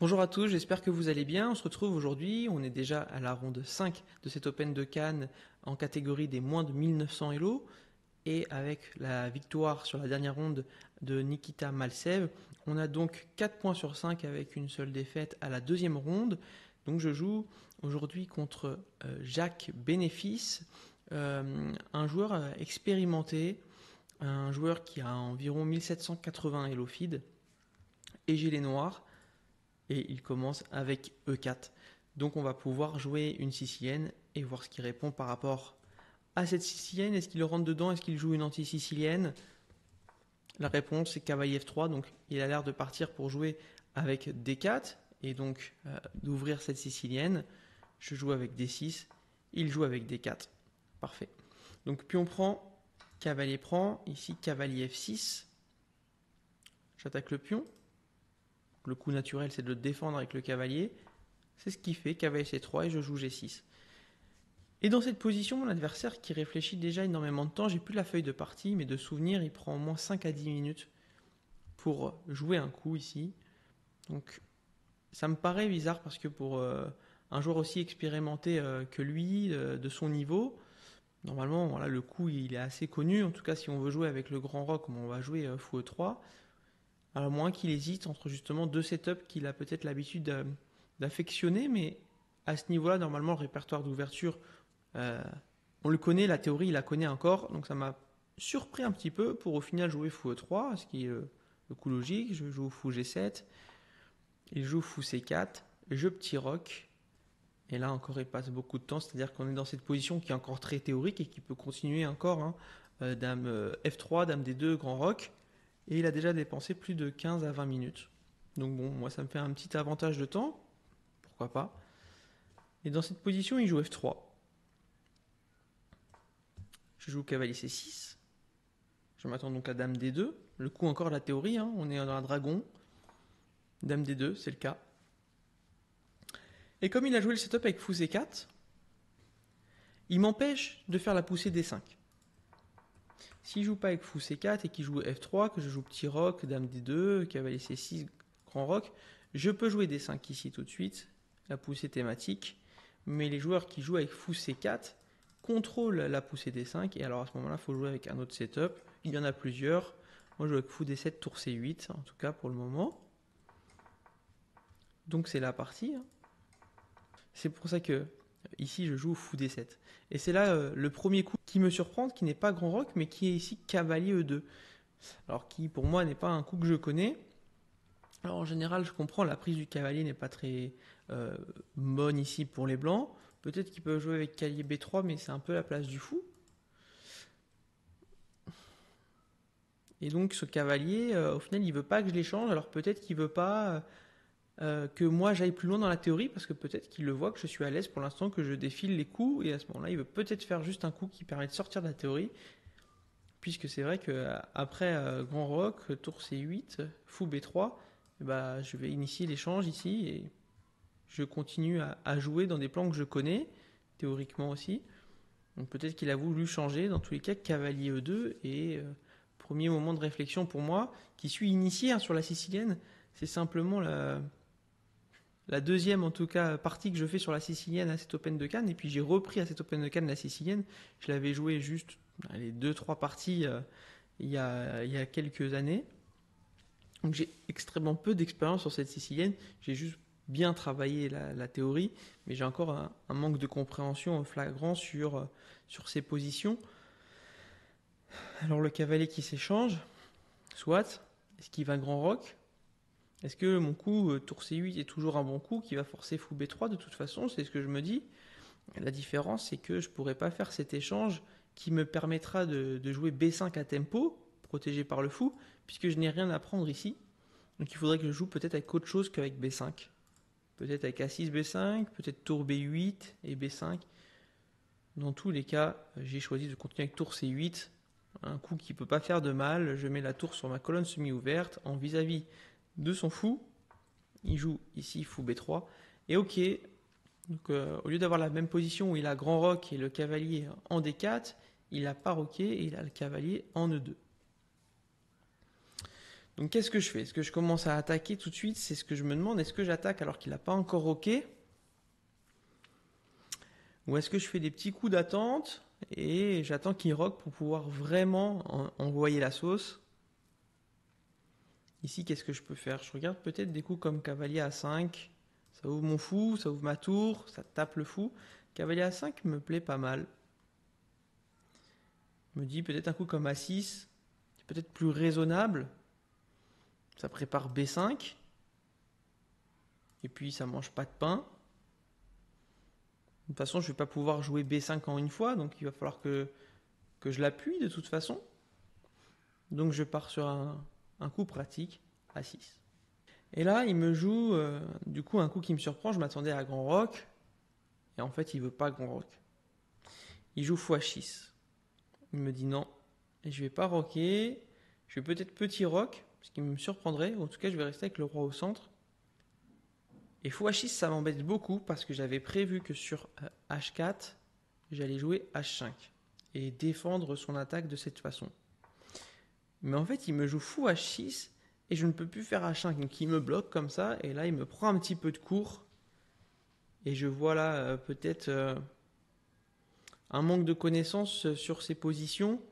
Bonjour à tous, j'espère que vous allez bien. On se retrouve aujourd'hui, on est déjà à la ronde 5 de cet Open de Cannes en catégorie des moins de 1900 Elo. Et avec la victoire sur la dernière ronde de Nikita Maltsev, on a donc 4 points sur 5 avec une seule défaite à la deuxième ronde. Donc je joue aujourd'hui contre Jacques Bénéfice, un joueur expérimenté, un joueur qui a environ 1780 Elo feed, et j'ai les noirs et il commence avec E4. Donc on va pouvoir jouer une sicilienne et voir ce qu'il répond par rapport à cette sicilienne. Est-ce qu'il rentre dedans? Est-ce qu'il joue une anti-sicilienne? La réponse c'est cavalier F3, donc il a l'air de partir pour jouer avec D4 et donc d'ouvrir cette sicilienne. Je joue avec D6, il joue avec D4. Parfait. Donc pion prend, cavalier prend, ici cavalier F6. J'attaque le pion. Le coup naturel, c'est de le défendre avec le cavalier. C'est ce qu'il fait, cavalier C3 et je joue G6. Et dans cette position, mon adversaire qui réfléchit déjà énormément de temps, j'ai plus la feuille de partie, mais de souvenir, il prend au moins 5 à 10 minutes pour jouer un coup ici. Donc ça me paraît bizarre parce que pour un joueur aussi expérimenté que lui, de son niveau, normalement voilà, le coup il est assez connu. En tout cas, si on veut jouer avec le grand roc, on va jouer fou E3. À moins qu'il hésite entre justement deux setups qu'il a peut-être l'habitude d'affectionner, mais à ce niveau-là, normalement, le répertoire d'ouverture, on le connaît, la théorie, il la connaît encore, donc ça m'a surpris un petit peu pour au final jouer fou E3, ce qui est le coup logique. Je joue fou G7, il joue fou C4, je petit roc, et là encore il passe beaucoup de temps, c'est-à-dire qu'on est dans cette position qui est encore très théorique et qui peut continuer encore, hein, dame F3, dame D2, grand roc. Et il a déjà dépensé plus de 15 à 20 minutes. Donc bon, moi ça me fait un petit avantage de temps. Pourquoi pas. Et dans cette position, il joue F3. Je joue cavalier C6. Je m'attends donc à dame D2. Le coup encore la théorie, hein, on est dans un dragon. Dame D2, c'est le cas. Et comme il a joué le setup avec fou C4, il m'empêche de faire la poussée D5. S'il joue pas avec fou C4 et qu'il joue F3, que je joue petit roc, dame D2, cavalier C6, grand roc, je peux jouer D5 ici tout de suite, la poussée thématique, mais les joueurs qui jouent avec fou C4 contrôlent la poussée D5, et alors à ce moment-là, il faut jouer avec un autre setup. Il y en a plusieurs. Moi, je joue avec fou D7, tour C8, en tout cas pour le moment. Donc c'est la partie. C'est pour ça que ici, je joue fou D7. Et c'est là le premier coup qui me surprend, qui n'est pas grand roc, mais qui est ici cavalier E2. Alors qui, pour moi, n'est pas un coup que je connais. Alors en général, je comprends, la prise du cavalier n'est pas très bonne ici pour les blancs. Peut-être qu'ils peuvent jouer avec cavalier B3, mais c'est un peu la place du fou. Et donc ce cavalier, au final, il veut pas que je l'échange. Alors peut-être qu'il veut pas que moi j'aille plus loin dans la théorie, parce que peut-être qu'il le voit que je suis à l'aise pour l'instant, que je défile les coups, et à ce moment-là, il veut peut-être faire juste un coup qui permet de sortir de la théorie. Puisque c'est vrai que après grand roc, tour C8, fou B3, bah, je vais initier l'échange ici et je continue à jouer dans des plans que je connais, théoriquement aussi. Donc peut-être qu'il a voulu changer, dans tous les cas, cavalier E2, et premier moment de réflexion pour moi, qui suis initié sur la sicilienne, c'est simplement la deuxième en tout cas partie que je fais sur la sicilienne à cet Open de Cannes, et puis j'ai repris à cet Open de Cannes la sicilienne. Je l'avais joué juste les 2-3 parties il y a quelques années. Donc j'ai extrêmement peu d'expérience sur cette sicilienne. J'ai juste bien travaillé la théorie, mais j'ai encore un manque de compréhension flagrant sur ces positions. Alors le cavalier qui s'échange, soit, est-ce qu'il va grand roc? Est-ce que mon coup tour C8 est toujours un bon coup qui va forcer fou B3 de toute façon? C'est ce que je me dis. La différence, c'est que je ne pourrais pas faire cet échange qui me permettra de jouer B5 à tempo, protégé par le fou, puisque je n'ai rien à prendre ici. Donc il faudrait que je joue peut-être avec autre chose qu'avec B5. Peut-être avec A6, B5, peut-être tour B8 et B5. Dans tous les cas, j'ai choisi de continuer avec tour C8, un coup qui ne peut pas faire de mal. Je mets la tour sur ma colonne semi-ouverte en vis-à-vis de son fou. Il joue ici fou B3. Et ok, donc au lieu d'avoir la même position où il a grand roc et le cavalier en D4, il a pas roqué et il a le cavalier en E2. Donc qu'est-ce que je fais? Est-ce que je commence à attaquer tout de suite? C'est ce que je me demande. Est-ce que j'attaque alors qu'il n'a pas encore roqué? Ou est-ce que je fais des petits coups d'attente et j'attends qu'il roque pour pouvoir vraiment envoyer la sauce? Ici, qu'est-ce que je peux faire? Je regarde peut-être des coups comme cavalier A5. Ça ouvre mon fou, ça ouvre ma tour, ça tape le fou. Cavalier A5 me plaît pas mal. Je me dis peut-être un coup comme A6, c'est peut-être plus raisonnable. Ça prépare B5. Et puis ça mange pas de pain. De toute façon, je ne vais pas pouvoir jouer B5 en une fois, donc il va falloir que je l'appuie de toute façon. Donc je pars sur un coup pratique, A6. Et là, il me joue du coup un coup qui me surprend. Je m'attendais à grand roc. Et en fait, il veut pas grand roc. Il joue fou H6. Il me dit non. Et je vais pas roquer. Je vais peut-être petit roc, ce qui me surprendrait. En tout cas, je vais rester avec le roi au centre. Et fou H6, ça m'embête beaucoup parce que j'avais prévu que sur H4, j'allais jouer H5 et défendre son attaque de cette façon. Mais en fait, il me joue fou H6 et je ne peux plus faire H5. Donc il me bloque comme ça et là, il me prend un petit peu de cours. Et je vois là peut-être un manque de connaissances sur ses positions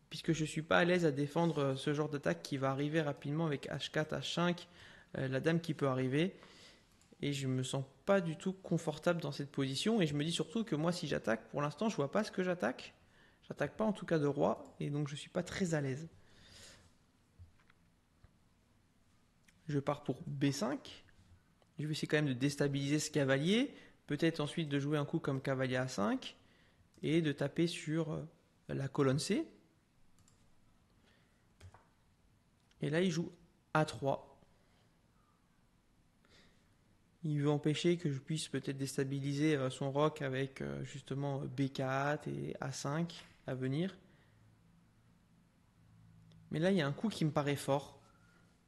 puisque je ne suis pas à l'aise à défendre ce genre d'attaque qui va arriver rapidement avec H4, H5, la dame qui peut arriver. Et je me sens pas du tout confortable dans cette position. Et je me dis surtout que moi, si j'attaque, pour l'instant, je vois pas ce que j'attaque. J'attaque pas en tout cas de roi. Et donc, je suis pas très à l'aise. Je pars pour B5. Je vais essayer quand même de déstabiliser ce cavalier. Peut-être ensuite de jouer un coup comme cavalier A5. Et de taper sur la colonne C. Et là, il joue A3. Il veut empêcher que je puisse peut-être déstabiliser son roc avec justement B4 et A5 à venir. Mais là, il y a un coup qui me paraît fort.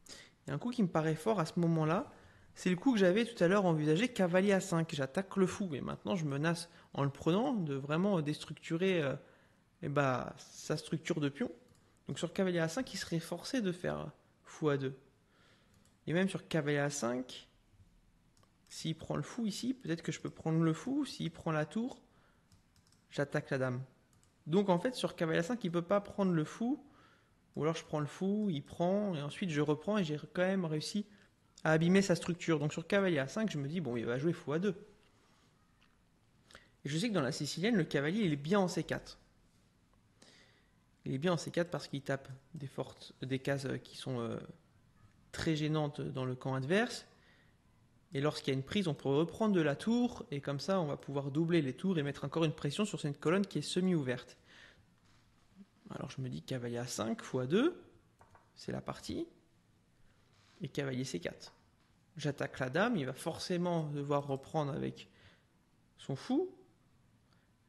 Il y a un coup qui me paraît fort à ce moment-là. C'est le coup que j'avais tout à l'heure envisagé, cavalier A5. J'attaque le fou. Et maintenant, je menace en le prenant de vraiment déstructurer sa structure de pion. Donc sur cavalier A5, il serait forcé de faire fou A2. Et même sur cavalier A5... S'il prend le fou ici, peut-être que je peux prendre le fou. S'il prend la tour, j'attaque la dame. Donc en fait, sur cavalier A5, il ne peut pas prendre le fou. Ou alors je prends le fou, il prend, et ensuite je reprends et j'ai quand même réussi à abîmer sa structure. Donc sur cavalier A5, je me dis, bon, il va jouer fou A2. Et je sais que dans la sicilienne, le cavalier, il est bien en C4. Il est bien en C4 parce qu'il tape des cases qui sont très gênantes dans le camp adverse. Et lorsqu'il y a une prise, on peut reprendre de la tour, et comme ça, on va pouvoir doubler les tours et mettre encore une pression sur cette colonne qui est semi-ouverte. Alors je me dis cavalier A5, fou A2, c'est la partie, et cavalier C4. J'attaque la dame, il va forcément devoir reprendre avec son fou,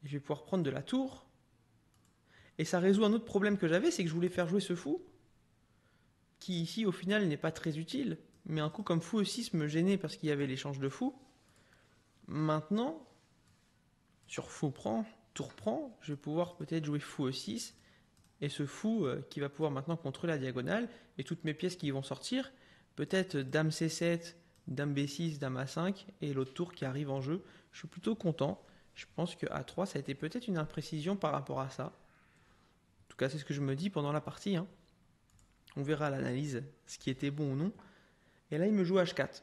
et je vais pouvoir prendre de la tour. Et ça résout un autre problème que j'avais, c'est que je voulais faire jouer ce fou, qui ici au final n'est pas très utile. Mais un coup comme fou E6 me gênait parce qu'il y avait l'échange de fou. Maintenant, sur fou prend, tour prend, je vais pouvoir peut-être jouer fou E6. Et ce fou qui va pouvoir maintenant contrôler la diagonale. Et toutes mes pièces qui vont sortir. Peut-être dame C7, dame B6, dame A5. Et l'autre tour qui arrive en jeu. Je suis plutôt content. Je pense que A3, ça a été peut-être une imprécision par rapport à ça. En tout cas, c'est ce que je me dis pendant la partie. On verra à l'analyse ce qui était bon ou non. Et là, il me joue H4.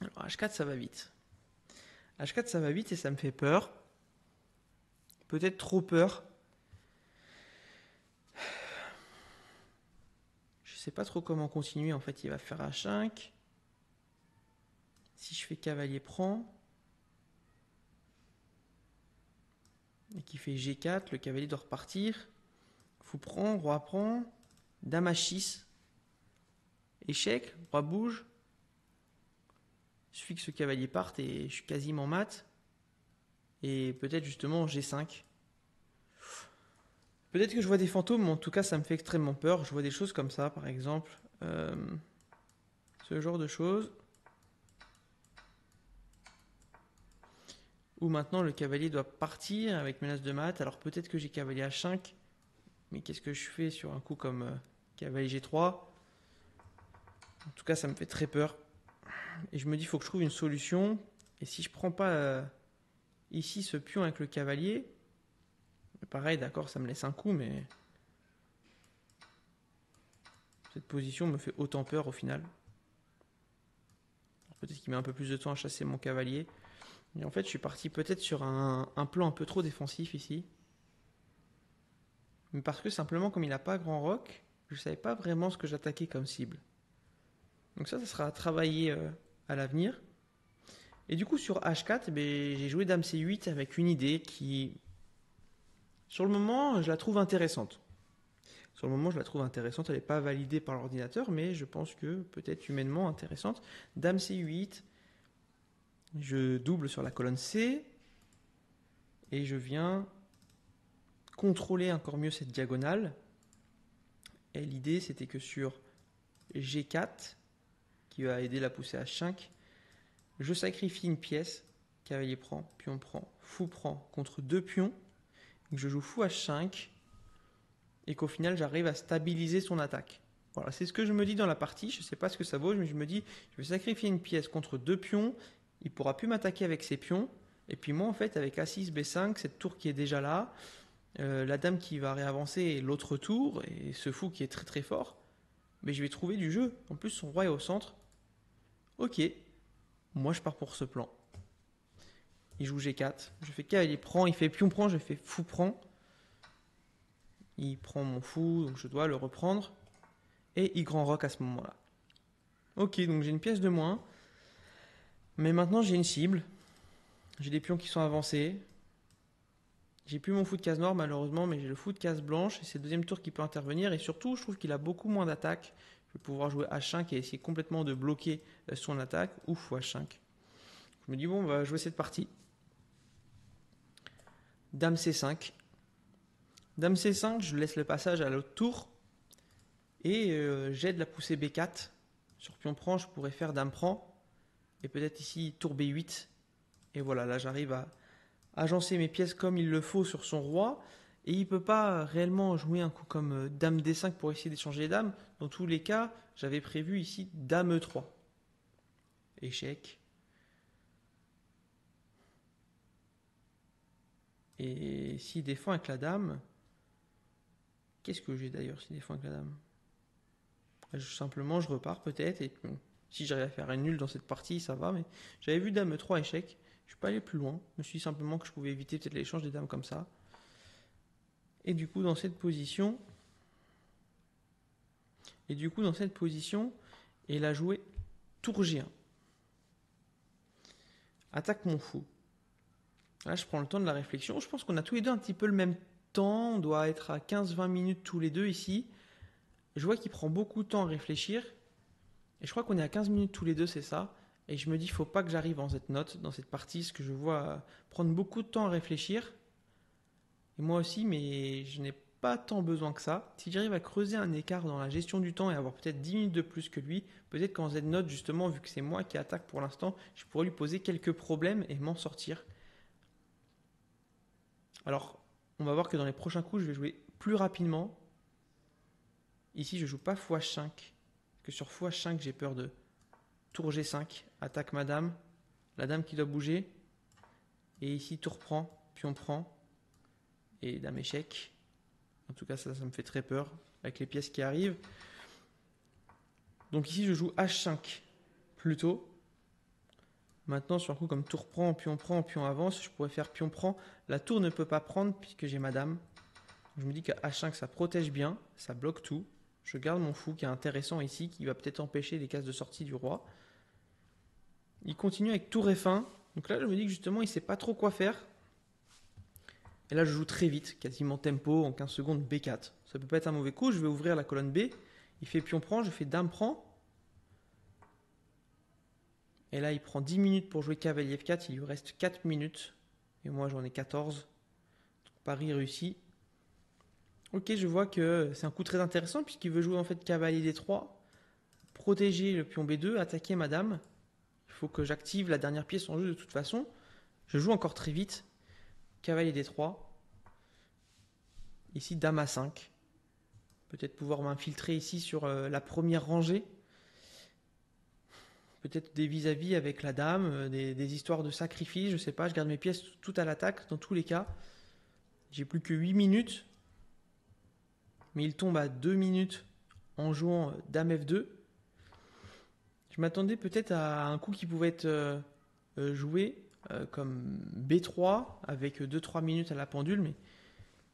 Alors, H4, ça va vite. H4, ça va vite et ça me fait peur. Peut-être trop peur. Je ne sais pas trop comment continuer. En fait, il va faire H5. Si je fais cavalier prend. Et qu'il fait G4, le cavalier doit repartir. Fou prend, roi prend. Dame H6. Échec, roi bouge. Il suffit que ce cavalier parte et je suis quasiment mat. Et peut-être justement G5. Peut-être que je vois des fantômes, mais en tout cas ça me fait extrêmement peur. Je vois des choses comme ça, par exemple. Ce genre de choses. Où maintenant le cavalier doit partir avec menace de mat. Alors peut-être que j'ai cavalier H5. Mais qu'est-ce que je fais sur un coup comme cavalier G3 ? En tout cas, ça me fait très peur. Et je me dis, il faut que je trouve une solution. Et si je prends pas ici ce pion avec le cavalier, pareil, d'accord, ça me laisse un coup, mais cette position me fait autant peur au final. Peut-être qu'il met un peu plus de temps à chasser mon cavalier. Et en fait, je suis parti peut-être sur un plan un peu trop défensif ici. Mais parce que simplement, comme il n'a pas grand roc, je ne savais pas vraiment ce que j'attaquais comme cible. Donc ça sera à travailler à l'avenir. Et du coup, sur H4, j'ai joué Dame C8 avec une idée qui, sur le moment, je la trouve intéressante. Sur le moment, je la trouve intéressante. Elle n'est pas validée par l'ordinateur, mais je pense que peut-être humainement intéressante. Dame C8, je double sur la colonne C et je viens contrôler encore mieux cette diagonale. Et l'idée, c'était que sur G4, qui va aider la poussée H5, je sacrifie une pièce, cavalier prend, fou prend contre deux pions, que je joue fou H5, et qu'au final j'arrive à stabiliser son attaque. Voilà, c'est ce que je me dis dans la partie, je ne sais pas ce que ça vaut, mais je me dis, je vais sacrifier une pièce contre deux pions, il ne pourra plus m'attaquer avec ses pions, et puis moi en fait avec A6, B5, cette tour qui est déjà là, la dame qui va réavancer l'autre tour, et ce fou qui est très très fort, mais je vais trouver du jeu. En plus son roi est au centre. Ok, moi je pars pour ce plan. Il joue G4, je fais cavalier prend, il fait pion prend, je fais fou prend. Il prend mon fou, donc je dois le reprendre. Et il grand roc à ce moment-là. Ok, donc j'ai une pièce de moins. Mais maintenant j'ai une cible. J'ai des pions qui sont avancés. J'ai plus mon fou de case noire malheureusement, mais j'ai le fou de case blanche. Et c'est le deuxième tour qui peut intervenir. Et surtout, je trouve qu'il a beaucoup moins d'attaque. Je vais pouvoir jouer H5 et essayer complètement de bloquer son attaque. Ou fou H5. Je me dis, bon, on va jouer cette partie. Dame C5. Dame C5, je laisse le passage à l'autre tour. Et j'aide la poussée B4. Sur pion prend, je pourrais faire dame prend. Et peut-être ici tour B8. Et voilà, là j'arrive à agencer mes pièces comme il le faut sur son roi. Et il ne peut pas réellement jouer un coup comme dame D5 pour essayer d'échanger les dames. Dans tous les cas, j'avais prévu ici dame E3. Échec. Et s'il défend avec la dame, qu'est-ce que j'ai d'ailleurs s'il défend avec la dame? Simplement, je repars peut-être. Et si j'arrive à faire un nul dans cette partie, ça va. Mais j'avais vu dame E3 échec. Je ne suis pas allé plus loin. Je me suis dit simplement que je pouvais éviter peut-être l'échange des dames comme ça. Et du coup, dans cette position, il a joué tour G1. Attaque mon fou. Là, je prends le temps de la réflexion. Je pense qu'on a tous les deux un petit peu le même temps. On doit être à 15-20 minutes tous les deux ici. Je vois qu'il prend beaucoup de temps à réfléchir. Et je crois qu'on est à 15 minutes tous les deux, c'est ça. Et je me dis, il ne faut pas que j'arrive en cette note, dans cette partie, parce que je vois prendre beaucoup de temps à réfléchir. Et moi aussi, mais je n'ai pas tant besoin que ça. Si j'arrive à creuser un écart dans la gestion du temps et avoir peut-être 10 minutes de plus que lui, peut-être qu'en Z-note, justement, vu que c'est moi qui attaque pour l'instant, je pourrais lui poser quelques problèmes et m'en sortir. Alors, on va voir que dans les prochains coups, je vais jouer plus rapidement. Ici, je ne joue pas fou H5. Parce que sur fou H5, j'ai peur de tour G5, attaque ma dame. La dame qui doit bouger. Et ici, tour prend, pion prend. Et dame échec. En tout cas, ça me fait très peur avec les pièces qui arrivent. Donc ici, je joue H5 plutôt. Maintenant, sur un coup comme tour prend, pion avance, je pourrais faire pion prend. La tour ne peut pas prendre puisque j'ai ma dame. Je me dis qu'à H5, ça protège bien, ça bloque tout. Je garde mon fou qui est intéressant ici, qui va peut-être empêcher les cases de sortie du roi. Il continue avec tour F1. Donc là, je me dis que justement, il ne sait pas trop quoi faire. Et là, je joue très vite, quasiment tempo, en 15 secondes, B4. Ça peut pas être un mauvais coup, je vais ouvrir la colonne B. Il fait pion prend, je fais dame prend. Et là, il prend 10 minutes pour jouer cavalier F4, il lui reste 4 minutes. Et moi, j'en ai 14. Donc, pari réussi. Ok, je vois que c'est un coup très intéressant puisqu'il veut jouer en fait cavalier D3, protéger le pion B2, attaquer ma dame. Il faut que j'active la dernière pièce en jeu de toute façon. Je joue encore très vite. Cavalier D3. Ici, dame A5. Peut-être pouvoir m'infiltrer ici sur la première rangée. peut-être des vis-à-vis avec la dame, des histoires de sacrifice, je sais pas, je garde mes pièces tout à l'attaque dans tous les cas. J'ai plus que 8 minutes, mais il tombe à 2 minutes en jouant Dame F2. Je m'attendais peut-être à un coup qui pouvait être joué comme B3 avec 2-3 minutes à la pendule, mais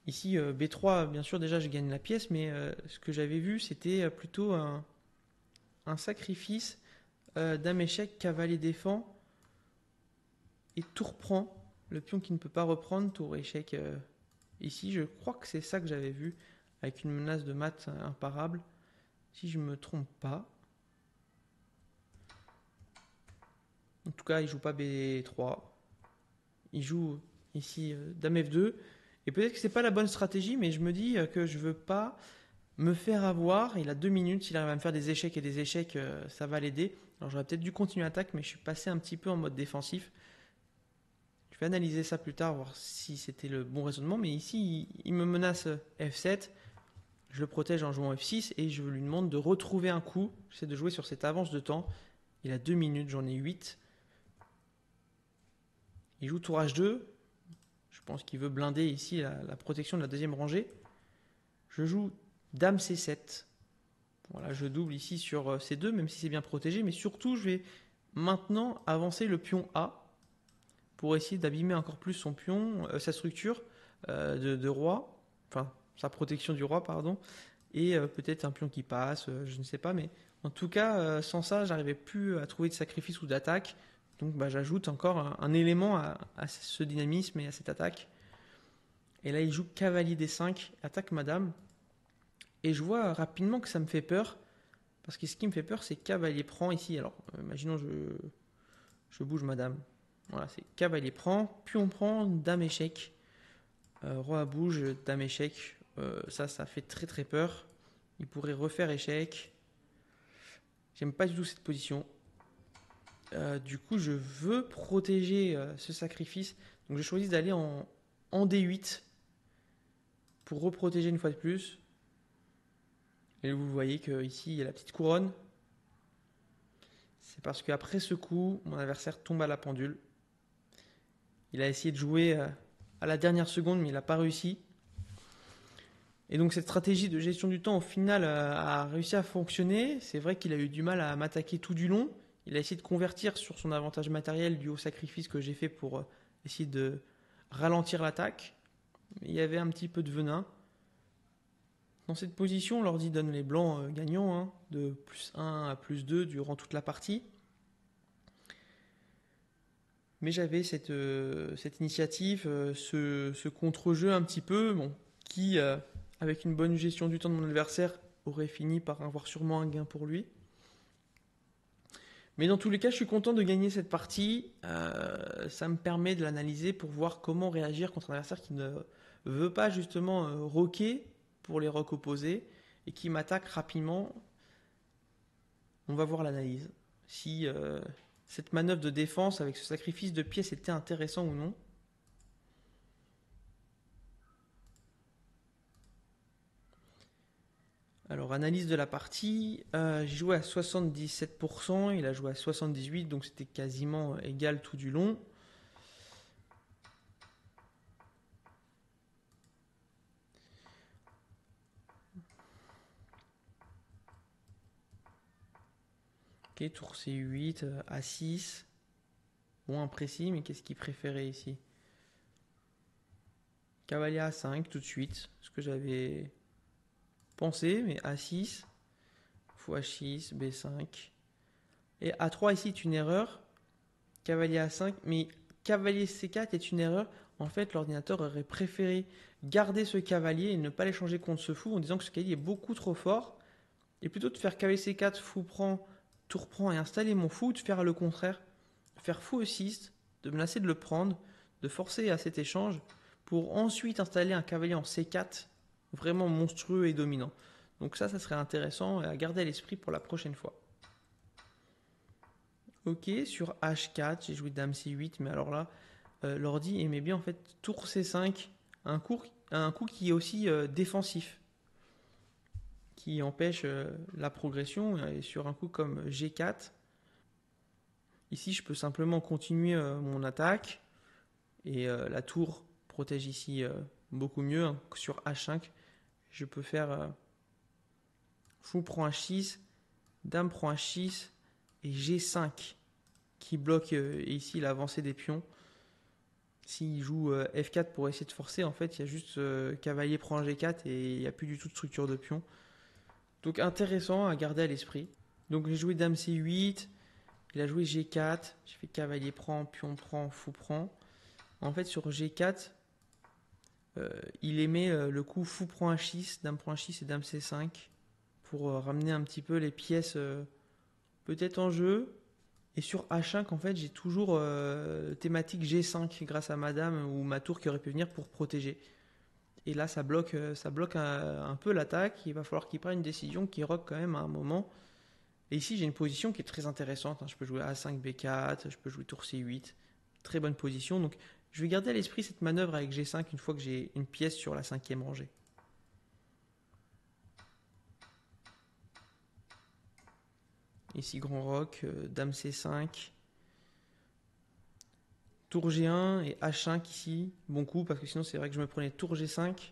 ici B3, bien sûr déjà je gagne la pièce, mais ce que j'avais vu c'était plutôt un sacrifice, dame échec, cavalier défend et tour prend, le pion qui ne peut pas reprendre, tour échec ici, je crois que c'est ça que j'avais vu, avec une menace de mat imparable, si je me trompe pas. En tout cas, il joue pas B3. Il joue ici Dame F2. Et peut-être que c'est pas la bonne stratégie, mais je me dis que je veux pas me faire avoir. Il a 2 minutes. S'il arrive à me faire des échecs et des échecs, ça va l'aider. Alors j'aurais peut-être dû continuer l'attaque, mais je suis passé un petit peu en mode défensif. Je vais analyser ça plus tard, voir si c'était le bon raisonnement. Mais ici, il me menace F7. Je le protège en jouant F6 et je lui demande de retrouver un coup. J'essaie de jouer sur cette avance de temps. Il a 2 minutes, j'en ai 8. Il joue tour H2. Je pense qu'il veut blinder ici la protection de la deuxième rangée. Je joue Dame C7. Voilà, je double ici sur C2, même si c'est bien protégé. Mais surtout, je vais maintenant avancer le pion A pour essayer d'abîmer encore plus son pion, sa structure de roi. Enfin, sa protection du roi, pardon. Et peut-être un pion qui passe, je ne sais pas. Mais en tout cas, sans ça, j'arrivais plus à trouver de sacrifice ou d'attaque. Donc j'ajoute encore un élément à ce dynamisme et à cette attaque. Et là, il joue cavalier D5, attaque madame. Et je vois rapidement que ça me fait peur. Parce que ce qui me fait peur, c'est cavalier prend ici. Alors, imaginons je bouge madame. Voilà, c'est cavalier prend, pion prend, dame échec. Roi bouge, dame échec. Ça fait très très peur. Il pourrait refaire échec. J'aime pas du tout cette position. Du coup, je veux protéger ce sacrifice. Donc, je choisis d'aller en D8 pour reprotéger une fois de plus. Et vous voyez qu'ici, il y a la petite couronne. C'est parce qu'après ce coup, mon adversaire tombe à la pendule. Il a essayé de jouer à la dernière seconde, mais il n'a pas réussi. Et donc, cette stratégie de gestion du temps, au final, a réussi à fonctionner. C'est vrai qu'il a eu du mal à m'attaquer tout du long. Il a essayé de convertir sur son avantage matériel dû au sacrifice que j'ai fait pour essayer de ralentir l'attaque. Il y avait un petit peu de venin. Dans cette position, l'ordi donne les blancs gagnants, de +1 à +2 durant toute la partie. Mais j'avais cette initiative, ce contre-jeu un petit peu, qui, avec une bonne gestion du temps de mon adversaire, aurait fini par avoir sûrement un gain pour lui. Mais dans tous les cas, je suis content de gagner cette partie. Ça me permet de l'analyser pour voir comment réagir contre un adversaire qui ne veut pas justement roquer pour les rocs opposés et qui m'attaque rapidement. On va voir l'analyse. Si cette manœuvre de défense avec ce sacrifice de pièces était intéressant ou non. Alors, analyse de la partie, j'ai joué à 77%, il a joué à 78%, donc c'était quasiment égal tout du long. Ok, tour C8, A6. Bon, imprécis, mais qu'est-ce qu'il préférait ici? Cavalier A5 tout de suite, ce que j'avais pensé, mais A6, fou H6, B5. Et A3 ici est une erreur. Cavalier A5, mais cavalier C4 est une erreur. En fait, l'ordinateur aurait préféré garder ce cavalier et ne pas l'échanger contre ce fou en disant que ce cavalier est beaucoup trop fort. Et plutôt de faire cavalier C4, fou prend, tour prend et installer mon fou, de faire le contraire. De faire fou E6, de menacer de le prendre, de forcer à cet échange pour ensuite installer un cavalier en C4 vraiment monstrueux et dominant. Donc ça serait intéressant à garder à l'esprit pour la prochaine fois. Ok, sur H4, j'ai joué Dame C8, mais alors là, l'ordi aimait bien en fait tour C5, un coup qui est aussi défensif, qui empêche la progression, et sur un coup comme G4, Ici, je peux simplement continuer mon attaque. Et la tour protège ici beaucoup mieux. Hein. Sur H5, je peux faire fou prend H6, dame prend H6 et G5 qui bloque ici l'avancée des pions. S'il joue F4 pour essayer de forcer, en fait, il y a juste cavalier prend G4 et il n'y a plus du tout de structure de pion. Donc intéressant à garder à l'esprit. Donc j'ai joué dame C8, il a joué G4, j'ai fait cavalier prend, pion prend, fou prend. En fait, sur G4, il émet le coup fou prend H6, dame prend H6 et dame C5 pour ramener un petit peu les pièces peut-être en jeu. Et sur H5, en fait, j'ai toujours thématique G5 grâce à ma dame ou ma tour qui aurait pu venir pour protéger. Et là, ça bloque un peu l'attaque. Il va falloir qu'il prenne une décision qui rock quand même à un moment. Et ici, j'ai une position qui est très intéressante. Je peux jouer A5, B4, je peux jouer tour C8. Très bonne position. Donc, je vais garder à l'esprit cette manœuvre avec G5 une fois que j'ai une pièce sur la 5e rangée. Ici, grand roc, dame C5. Tour G1 et H5 ici. Bon coup, parce que sinon, c'est vrai que je me prenais tour G5.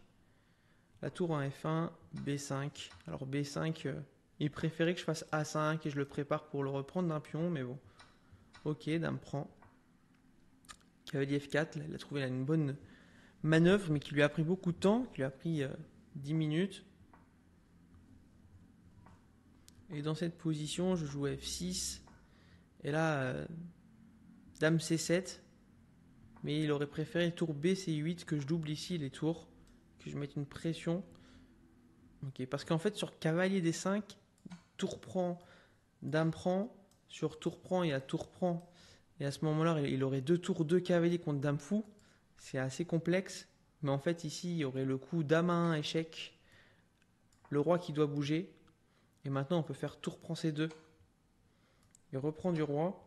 La tour en F1, B5. Alors B5, il préférait que je fasse A5 et je le prépare pour le reprendre d'un pion, mais bon. Ok, dame prend. Cavalier F4, là, il a trouvé là, une bonne manœuvre, mais qui lui a pris beaucoup de temps, qui lui a pris 10 minutes. Et dans cette position, je joue F6. Et là, dame C7. Mais il aurait préféré tour B C8 que je double ici les tours. Que je mette une pression. Ok, parce qu'en fait, sur cavalier D5, tour prend, dame prend. Sur tour prend, il y a tour prend. Et à ce moment-là, il aurait deux tours, deux cavaliers contre dame fou. C'est assez complexe. Mais en fait, ici, il y aurait le coup dame 1, échec. Le roi qui doit bouger. Et maintenant, on peut faire tour prend C2. Il reprend du roi.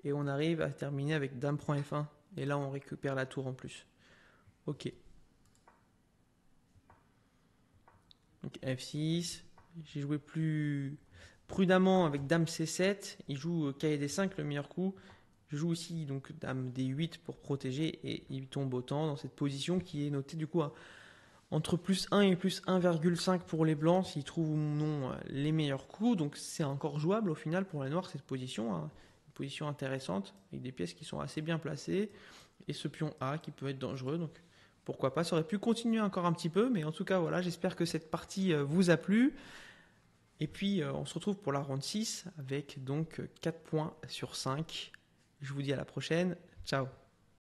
Et on arrive à terminer avec dame prend F1. Et là, on récupère la tour en plus. Ok. Donc F6. J'ai joué plus prudemment avec dame C7. Il joue cavalier D5, le meilleur coup. Je joue aussi donc dame D8 pour protéger. Et il tombe autant dans cette position qui est notée du coup entre plus 1 et plus 1,5 pour les blancs s'ils trouvent ou non les meilleurs coups. Donc c'est encore jouable au final pour les noirs cette position. Hein. Une position intéressante avec des pièces qui sont assez bien placées. Et ce pion A qui peut être dangereux. Donc pourquoi pas, ça aurait pu continuer encore un petit peu. Mais en tout cas voilà, j'espère que cette partie vous a plu. Et puis on se retrouve pour la ronde 6 avec donc 4 points sur 5. Je vous dis à la prochaine. Ciao.